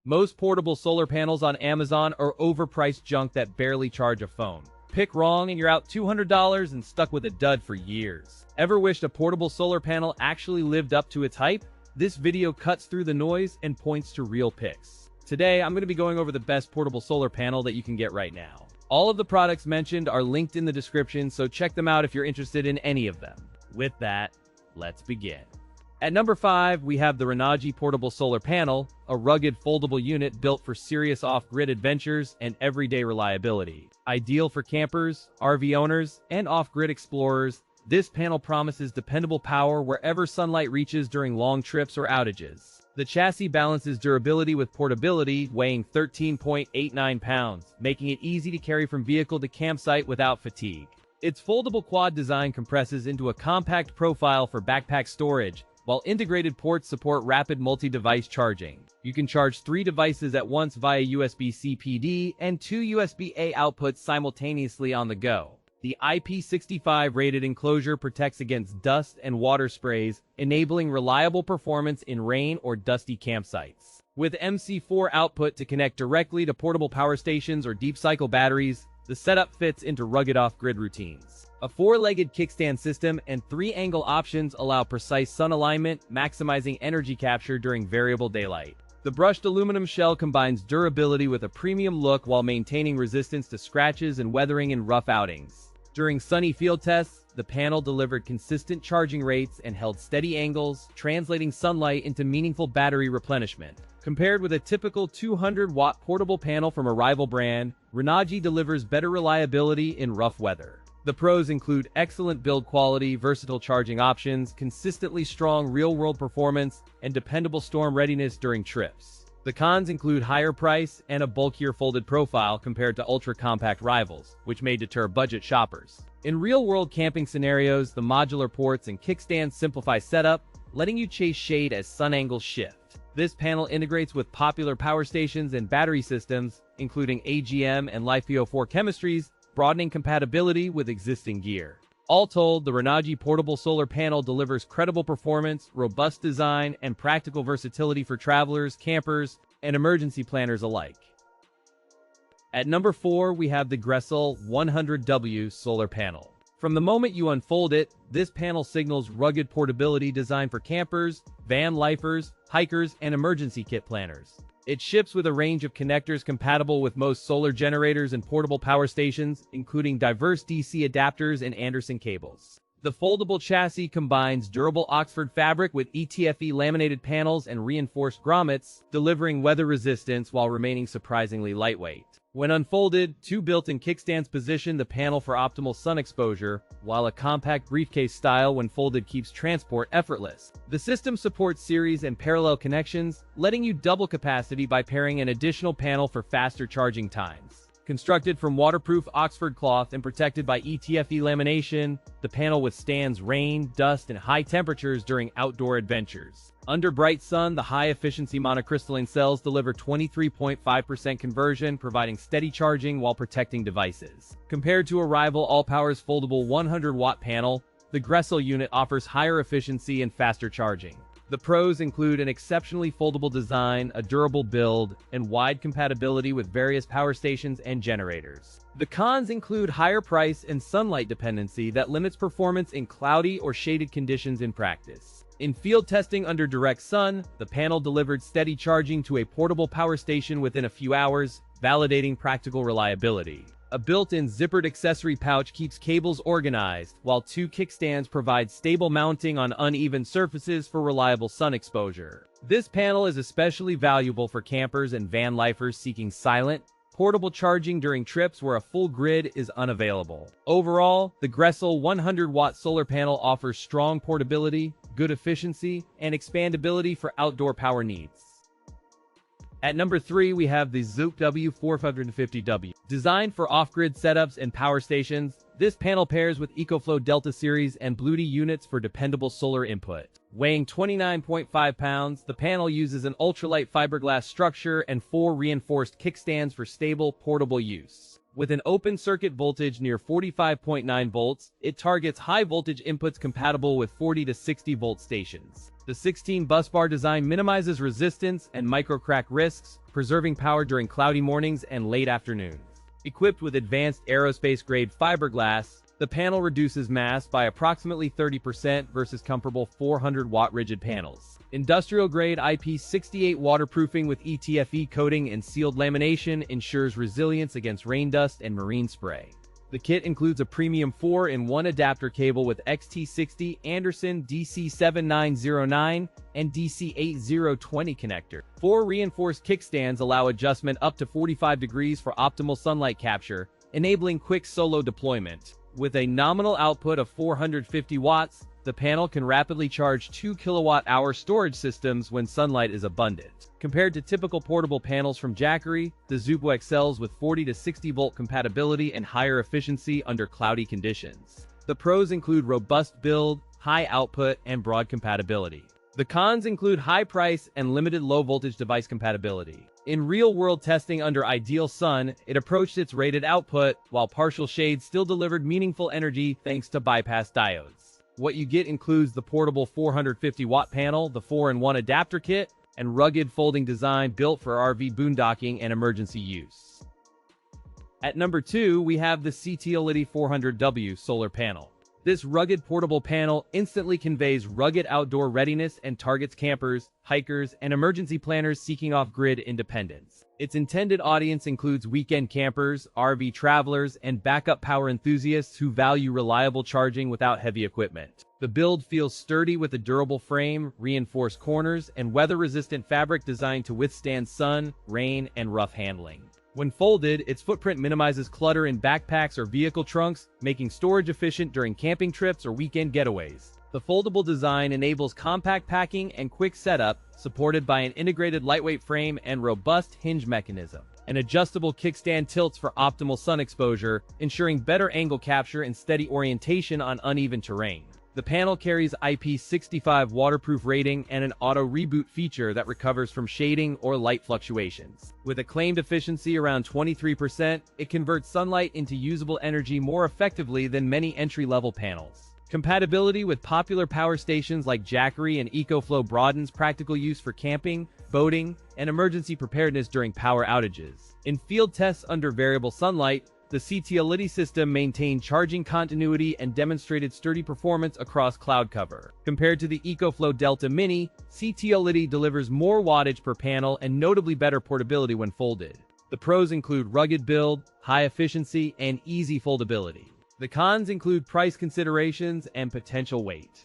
Most portable solar panels on Amazon are overpriced junk that barely charge a phone. Pick wrong and you're out $200 and stuck with a dud for years. Ever wished a portable solar panel actually lived up to its hype? This video cuts through the noise and points to real picks. Today, I'm going to be going over the best portable solar panel that you can get right now. All of the products mentioned are linked in the description, so check them out if you're interested in any of them. With that, let's begin. At number 5, we have the Renogy portable solar panel, a rugged foldable unit built for serious off-grid adventures and everyday reliability. Ideal for campers, RV owners, and off-grid explorers, this panel promises dependable power wherever sunlight reaches during long trips or outages. The chassis balances durability with portability, weighing 13.89 pounds, making it easy to carry from vehicle to campsite without fatigue. Its foldable quad design compresses into a compact profile for backpack storage, while integrated ports support rapid multi-device charging. You can charge 3 devices at once via USB-C PD and 2 USB-A outputs simultaneously on the go. The IP65 rated enclosure protects against dust and water sprays, enabling reliable performance in rain or dusty campsites. With MC4 output to connect directly to portable power stations or deep cycle batteries, the setup fits into rugged off-grid routines. A 4-legged kickstand system and 3-angle options allow precise sun alignment, maximizing energy capture during variable daylight. The brushed aluminum shell combines durability with a premium look while maintaining resistance to scratches and weathering in rough outings. During sunny field tests, the panel delivered consistent charging rates and held steady angles, translating sunlight into meaningful battery replenishment. Compared with a typical 200-watt portable panel from a rival brand, Renogy delivers better reliability in rough weather. The pros include excellent build quality, versatile charging options, consistently strong real-world performance, and dependable storm readiness during trips. The cons include higher price and a bulkier folded profile compared to ultra-compact rivals, which may deter budget shoppers. In real-world camping scenarios, the modular ports and kickstands simplify setup, letting you chase shade as sun angles shift. This panel integrates with popular power stations and battery systems, including AGM and LiFePO4 chemistries, broadening compatibility with existing gear. All told, the Renogy portable solar panel delivers credible performance, robust design, and practical versatility for travelers, campers, and emergency planners alike. At number 4, we have the GRECELL 100W solar panel. From the moment you unfold it, this panel signals rugged portability designed for campers, van lifers, hikers, and emergency kit planners. It ships with a range of connectors compatible with most solar generators and portable power stations, including diverse DC adapters and Anderson cables. The foldable chassis combines durable Oxford fabric with ETFE laminated panels and reinforced grommets, delivering weather resistance while remaining surprisingly lightweight. When unfolded, 2 built-in kickstands position the panel for optimal sun exposure, while a compact briefcase style when folded keeps transport effortless. The system supports series and parallel connections, letting you double capacity by pairing an additional panel for faster charging times. Constructed from waterproof Oxford cloth and protected by ETFE lamination, the panel withstands rain, dust, and high temperatures during outdoor adventures. Under bright sun, the high-efficiency monocrystalline cells deliver 23.5% conversion, providing steady charging while protecting devices. Compared to a rival All-Power's foldable 100-watt panel, the GRECELL unit offers higher efficiency and faster charging. The pros include an exceptionally foldable design, a durable build, and wide compatibility with various power stations and generators. The cons include higher price and sunlight dependency that limits performance in cloudy or shaded conditions in practice. In field testing under direct sun, the panel delivered steady charging to a portable power station within a few hours, validating practical reliability. A built-in zippered accessory pouch keeps cables organized, while 2 kickstands provide stable mounting on uneven surfaces for reliable sun exposure. This panel is especially valuable for campers and van lifers seeking silent, portable charging during trips where a full grid is unavailable. Overall, the GRECELL 100-watt solar panel offers strong portability, good efficiency, and expandability for outdoor power needs. At number 3, we have the ZOUPW 450W. Designed for off-grid setups and power stations, this panel pairs with EcoFlow Delta Series and Bluetooth units for dependable solar input. Weighing 29.5 pounds, the panel uses an ultralight fiberglass structure and 4 reinforced kickstands for stable, portable use. With an open circuit voltage near 45.9 volts, it targets high voltage inputs compatible with 40 to 60 volt stations. The 16 bus bar design minimizes resistance and microcrack risks, preserving power during cloudy mornings and late afternoons. Equipped with advanced aerospace-grade fiberglass, the panel reduces mass by approximately 30% versus comparable 400-watt rigid panels. Industrial-grade IP68 waterproofing with ETFE coating and sealed lamination ensures resilience against rain dust and marine spray. The kit includes a premium 4-in-1 adapter cable with XT60 Anderson DC7909 and DC8020 connector. 4 reinforced kickstands allow adjustment up to 45 degrees for optimal sunlight capture, enabling quick solo deployment. With a nominal output of 450 watts, the panel can rapidly charge 2 kilowatt-hour storage systems when sunlight is abundant. Compared to typical portable panels from Jackery, the ZOUPW excels with 40 to 60 volt compatibility and higher efficiency under cloudy conditions. The pros include robust build, high output, and broad compatibility. The cons include high price and limited low-voltage device compatibility. In real-world testing under ideal sun, it approached its rated output, while partial shade still delivered meaningful energy thanks to bypass diodes. What you get includes the portable 450-watt panel, the 4-in-1 adapter kit, and rugged folding design built for RV boondocking and emergency use. At number 2, we have the CTOLITY 400W solar panel. This rugged portable panel instantly conveys rugged outdoor readiness and targets campers, hikers, and emergency planners seeking off-grid independence. Its intended audience includes weekend campers, RV travelers, and backup power enthusiasts who value reliable charging without heavy equipment. The build feels sturdy with a durable frame, reinforced corners, and weather-resistant fabric designed to withstand sun, rain, and rough handling. When folded, its footprint minimizes clutter in backpacks or vehicle trunks, making storage efficient during camping trips or weekend getaways. The foldable design enables compact packing and quick setup, supported by an integrated lightweight frame and robust hinge mechanism. An adjustable kickstand tilts for optimal sun exposure, ensuring better angle capture and steady orientation on uneven terrain. The panel carries IP65 waterproof rating and an auto reboot feature that recovers from shading or light fluctuations. With a claimed efficiency around 23%, it converts sunlight into usable energy more effectively than many entry-level panels. Compatibility with popular power stations like Jackery and EcoFlow broadens practical use for camping, boating, and emergency preparedness during power outages. In field tests under variable sunlight, the CTOLITY system maintained charging continuity and demonstrated sturdy performance across cloud cover. Compared to the EcoFlow Delta Mini, CTOLITY delivers more wattage per panel and notably better portability when folded. The pros include rugged build, high efficiency, and easy foldability. The cons include price considerations and potential weight.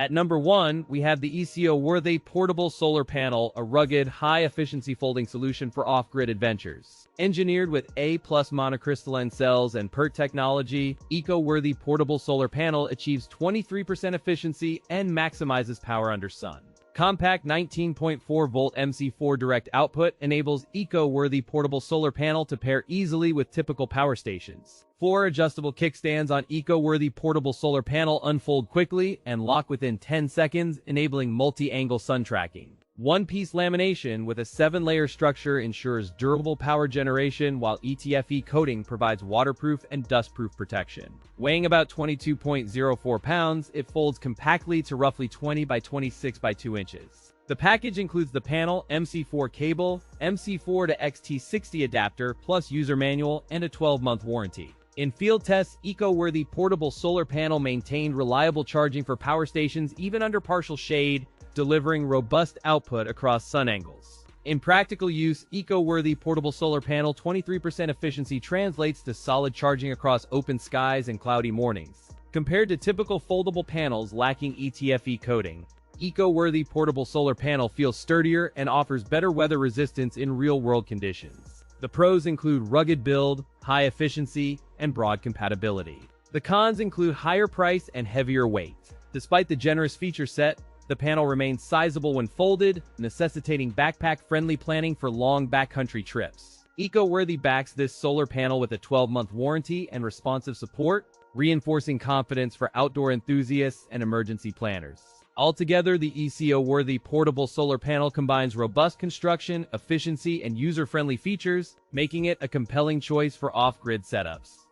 At number 1, we have the ECO-worthy portable solar panel, a rugged, high-efficiency folding solution for off-grid adventures. Engineered with A+ monocrystalline cells and PERT technology, eco-worthy portable solar panel achieves 23% efficiency and maximizes power under sun. Compact 19.4-volt MC4 direct output enables eco-worthy portable solar panel to pair easily with typical power stations. 4 adjustable kickstands on eco-worthy portable solar panel unfold quickly and lock within 10 seconds, enabling multi-angle sun tracking. One-piece lamination with a 7-layer structure ensures durable power generation, while ETFE coating provides waterproof and dustproof protection. Weighing about 22.04 pounds, it folds compactly to roughly 20 by 26 by 2 inches. The package includes the panel, MC4 cable, MC4 to XT60 adapter, plus user manual, and a 12-month warranty. In field tests, eco-worthy portable solar panel maintained reliable charging for power stations even under partial shade, delivering robust output across sun angles. In practical use, eco-worthy portable solar panel 23% efficiency translates to solid charging across open skies and cloudy mornings. Compared to typical foldable panels lacking ETFE coating, eco-worthy portable solar panel feels sturdier and offers better weather resistance in real-world conditions. The pros include rugged build, high efficiency, and broad compatibility. The cons include higher price and heavier weight. Despite the generous feature set, the panel remains sizable when folded, necessitating backpack-friendly planning for long backcountry trips. Eco-worthy backs this solar panel with a 12-month warranty and responsive support, reinforcing confidence for outdoor enthusiasts and emergency planners. Altogether, the ECO-worthy portable solar panel combines robust construction, efficiency, and user-friendly features, making it a compelling choice for off-grid setups.